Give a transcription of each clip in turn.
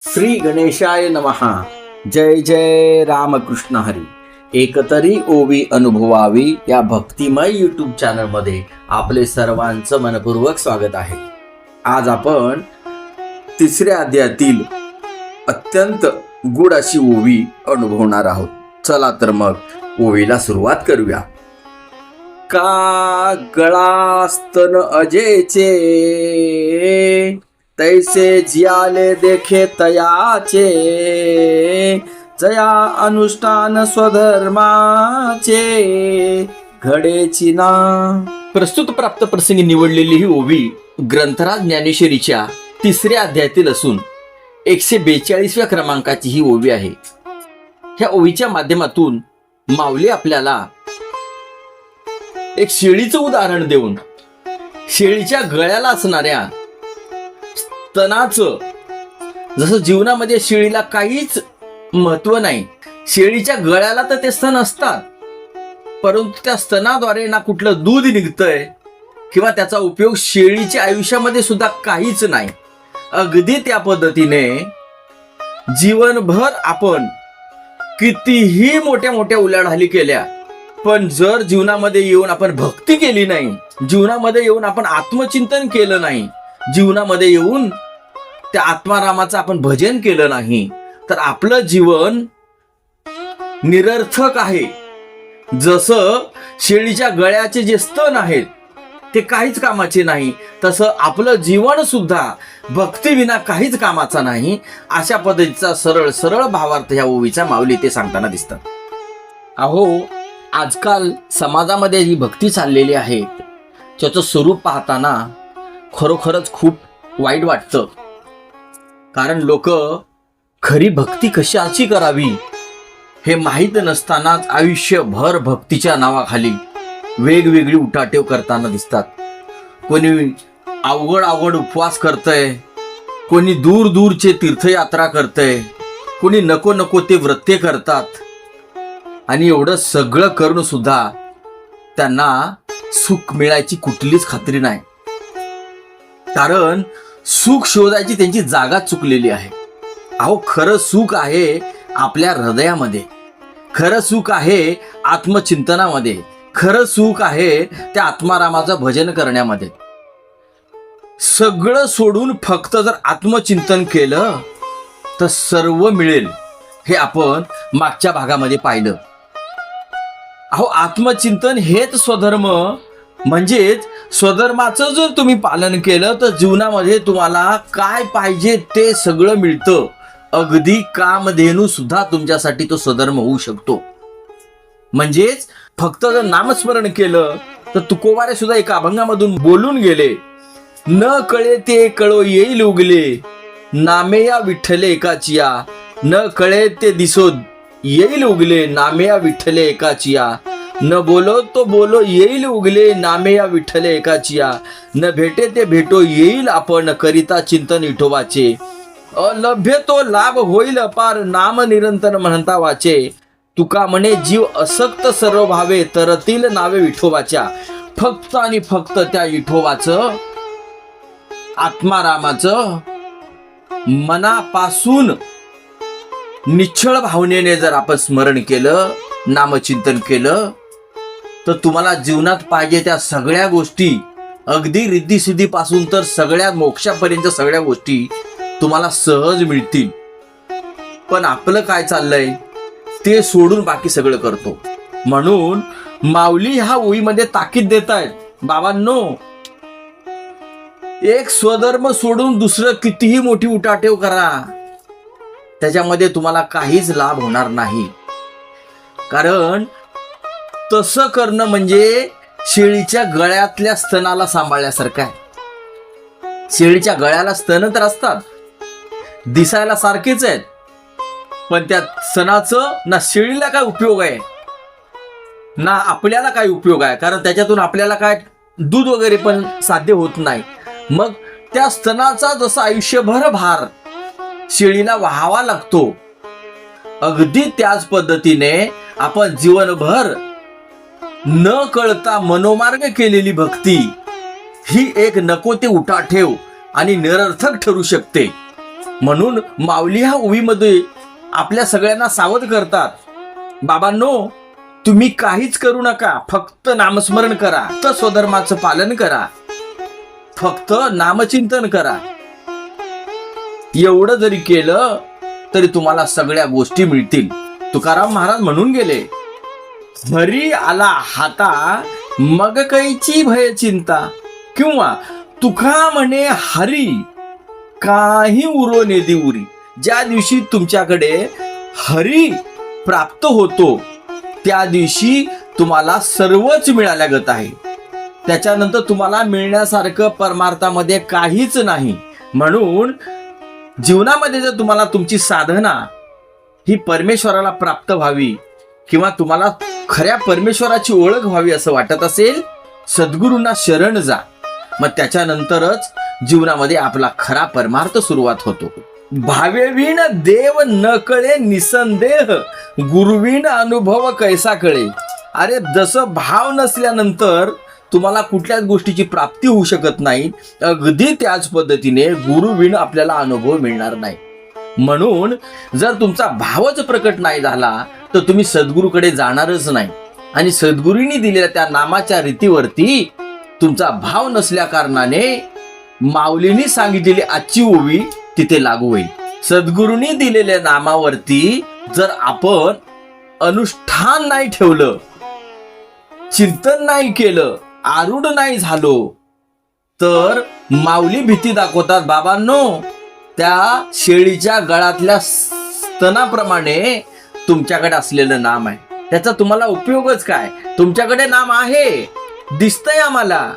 श्री गणेशाय नमः. जय जय रामकृष्ण हरी. एकतरी ओवी अनुभवावी या भक्तिमय यूट्यूब चॅनलमध्ये आपले सर्वांचं मनपूर्वक स्वागत आहे. आज आपण तिसऱ्या अध्यायातील अत्यंत गूढ अशी ओवी अनुभवणार आहोत. चला तर मग ओवीला सुरुवात करूया. का गळा स्तन अजेचे, तैसे जियाले देखे तयाचे, जया अनुष्ठान स्वधर्माचे घडेची ना. प्रस्तुत प्राप्त प्रसंगी निवडलेली ही ओवी ग्रंथराज ज्ञानेश्वरीच्या तिसऱ्या अध्यायातील असून 142व्या क्रमांकाची ही ओवी आहे. ह्या ओवीच्या माध्यमातून माऊली आपल्याला एक शेळीचं उदाहरण देऊन शेळीच्या गळ्याला असणाऱ्या स्तनाचं, जसं जीवनामध्ये शेळीला काहीच महत्व नाही, शेळीच्या गळ्याला तर ते स्तन असतात, परंतु त्या स्तनाद्वारे ना कुठलं दूध निघतंय किंवा त्याचा उपयोग शेळीच्या आयुष्यामध्ये सुद्धा काहीच नाही. अगदी त्या पद्धतीने जीवनभर आपण कितीही मोठ्या मोठ्या उलाढाली केल्या, पण जर जीवनामध्ये येऊन आपण भक्ती केली नाही, जीवनामध्ये येऊन आपण आत्मचिंतन केलं नाही, जीवनामध्ये येऊन त्या आत्मारामाचं आपण भजन केलं नाही, तर आपलं जीवन निरर्थक आहे. जसं शेळीच्या गळ्याचे जे स्तन आहेत ते काहीच कामाचे नाही, तसं आपलं जीवन सुद्धा भक्तीविना काहीच कामाचा नाही. अशा पद्धतीचा सरळ सरळ भावार्थ ह्या ओवीचा माऊली ते सांगताना दिसतात. अहो, आजकाल समाजामध्ये जी भक्ती चाललेली आहे त्याचं स्वरूप पाहताना खरोखरच खूप वाईट वाटतं. कारण लोक खरी भक्ती कशाची करावी हे माहीत नसतानाच आयुष्यभर भक्तीच्या नावाखाली वेगवेगळी उठाटेव करताना दिसतात. कोणी अवघड उपवास करतंय, कोणी दूर दूरचे तीर्थयात्रा करतंय, कोणी नको ते व्रते करतात, आणि एवढं सगळं करून सुद्धा त्यांना सुख मिळायची कुठलीच खात्री नाही. कारण सुख शोधायची त्यांची जागा चुकलेली आहे. अहो, खरं सुख आहे आपल्या हृदयामध्ये, खरं सुख आहे आत्मचिंतनामध्ये, खरं सुख आहे त्या आत्मारामाचं भजन करण्यामध्ये. सगळं सोडून फक्त जर आत्मचिंतन केलं तर सर्व मिळेल, हे आपण मागच्या भागामध्ये पाहिलं. अहो, आत्मचिंतन हेच स्वधर्म, म्हणजेच स्वधर्माचं जर तुम्ही पालन केलं तर जीवनामध्ये तुम्हाला काय पाहिजे ते सगळं मिळतं. अगदी कामधेनू सुद्धा तुमच्यासाठी तो स्वधर्म होऊ शकतो. म्हणजेच फक्त जर नामस्मरण केलं तर तुकोबारे सुद्धा एका अभंगामधून बोलून गेले, न कळे ते कळो येईल उगले, नामे या विठ्ठले एकाचिया, न कळे ते दिसो येईल उगले, नामे या विठ्ठले एकाचिया, न बोलो तो बोलो येईल उगले, नामे या विठ्ठले एकाचिया, न भेटे ते भेटो येईल आपण, करिता चिंतन विठोबाचे, अलभ्य तो लाभ होईल अपार, नाम निरंतर म्हणता वाचे, तुका म्हणे जीव असक्त सर्व भावे, तरतील नावे विठोबाच्या. फक्त आणि फक्त त्या विठोबाचं, आत्मारामाचं मनापासून निश्चळ भावनेने जर आपण स्मरण केलं, नामचिंतन केलं, तर तुम्हाला जीवनात पाहिजे त्या सगळ्या गोष्टी, अगदी रिद्धी-सिद्धीपासून तर सगळ्या मोक्षापर्यंत सगळ्या गोष्टी तुम्हाला सहज मिळतील. पण आपलं काय चाललंय ते सोडून बाकी सगळं करतो. म्हणून माऊली ह्या ओळीमध्ये ताकीद देत आहेत, बाबांनो, एक स्वधर्म सोडून दुसरं कितीही मोठी उठाठेव करा, त्याच्यामध्ये तुम्हाला काहीच लाभ होणार नाही. कारण तसं करणं म्हणजे शेळीच्या गळ्यातल्या स्तनाला सांभाळल्यासारखं आहे. शेळीच्या गळ्याला स्तन तर असतात, दिसायला सारखेच आहेत, पण त्या स्तनाचं ना शेळीला काय उपयोग आहे ना आपल्याला काय उपयोग आहे, कारण त्याच्यातून आपल्याला काय दूध वगैरे पण साध्य होत नाही. मग त्या स्तनाचा जसा आयुष्यभर भार शेळीला व्हावा लागतो, अगदी त्याच पद्धतीने आपण जीवनभर न कळता मनोमार्ग केलेली भक्ती ही एक नको ते उठाठेव आणि निरर्थक ठरू शकते. म्हणून माऊली ह्या ओवीमध्ये आपल्या सगळ्यांना सावध करतात, बाबांनो तुम्ही काहीच करू नका, फक्त नामस्मरण करा, फक्त स्वधर्माचं पालन करा, फक्त नामचिंतन करा. एवढं जरी केलं तरी तुम्हाला सगळ्या गोष्टी मिळतील. तुकाराम महाराज म्हणून गेले, हरी आला हाता मग कैची भय चिंता. किंवा तुका म्हणे हरी काही उरो नेदी उरी. ज्या दिवशी तुमच्याकडे हरी प्राप्त होतो त्या दिवशी तुम्हाला सर्वच मिळाल्यागत आहे. त्याच्यानंतर तुम्हाला मिळण्यासारखं परमार्थामध्ये काहीच नाही. म्हणून जीवनामध्ये जर तुम्हाला तुमची साधना ही परमेश्वराला प्राप्त व्हावी किंवा तुम्हाला खऱ्या परमेश्वराची ओळख व्हावी असं वाटत असेल, सद्गुरूंना शरण जा. मग त्याच्यानंतरच जीवनामध्ये आपला खरा परमार्थ सुरुवात होतो. भावेविण देव न कळे निसंदेह, गुरुविण अनुभव कैसा कळे. अरे जसं भाव नसल्यानंतर तुम्हाला कुठल्याच गोष्टीची प्राप्ती होऊ शकत नाही, अगदी त्याच पद्धतीने गुरुविण आपल्याला अनुभव मिळणार नाही. म्हणून जर तुमचा भावच प्रकट नाही झाला तर तुम्ही सद्गुरूकडे जाणारच नाही. आणि सद्गुरूंनी दिलेल्या त्या नामाच्या रीतीवरती तुमचा भाव नसल्या कारणाने माऊलींनी सांगितलेली आजची ओवी तिथे लागू होईल. सद्गुरूंनी दिलेल्या नामावरती जर आपण अनुष्ठान नाही ठेवलं, चिंतन नाही केलं, आरूढ नाही झालो, तर माऊली भीती दाखवतात, बाबांनो त्या शेळीच्या गळातल्या स्तनाप्रमाणे तुमच्याकडे असलेलं नाम आहे, त्याचा तुम्हाला उपयोगच काय. तुमच्याकडे नाम आहे, दिसतंय आम्हाला,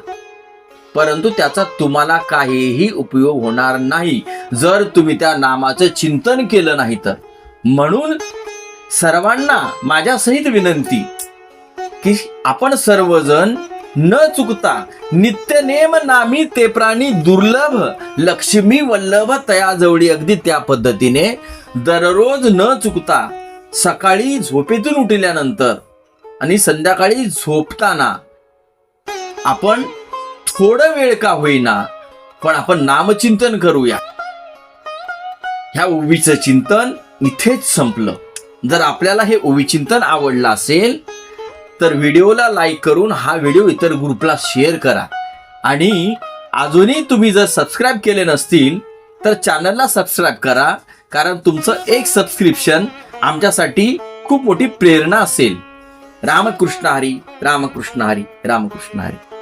परंतु त्याचा तुम्हाला काहीही उपयोग होणार नाही जर तुम्ही त्या नामाचं चिंतन केलं नाही तर. म्हणून सर्वांना माझ्या सहित विनंती की आपण सर्वजण न चुकता नित्य नेम नामी ते प्राणी दुर्लभ, लक्ष्मी वल्लभ तयाजवळी, अगदी त्या पद्धतीने दररोज न चुकता सकाळी झोपेतून उठल्यानंतर आणि संध्याकाळी झोपताना आपण थोडं वेळ का होईना पण आपण नामचिंतन करूया. ह्या ओवीचं चिंतन इथेच संपलं. जर आपल्याला हे ओवी चिंतन आवडलं असेल तर व्हिडिओला लाईक करून हा व्हिडिओ इतर ग्रुपला शेअर करा. आणि अजूनही तुम्ही जर सबस्क्राईब केले नसतील तर चॅनलला सबस्क्राईब करा, कारण तुमचं एक सबस्क्रिप्शन आमच्यासाठी खूप मोठी प्रेरणा असेल. रामकृष्ण हरी, रामकृष्ण हरी, रामकृष्ण हरी.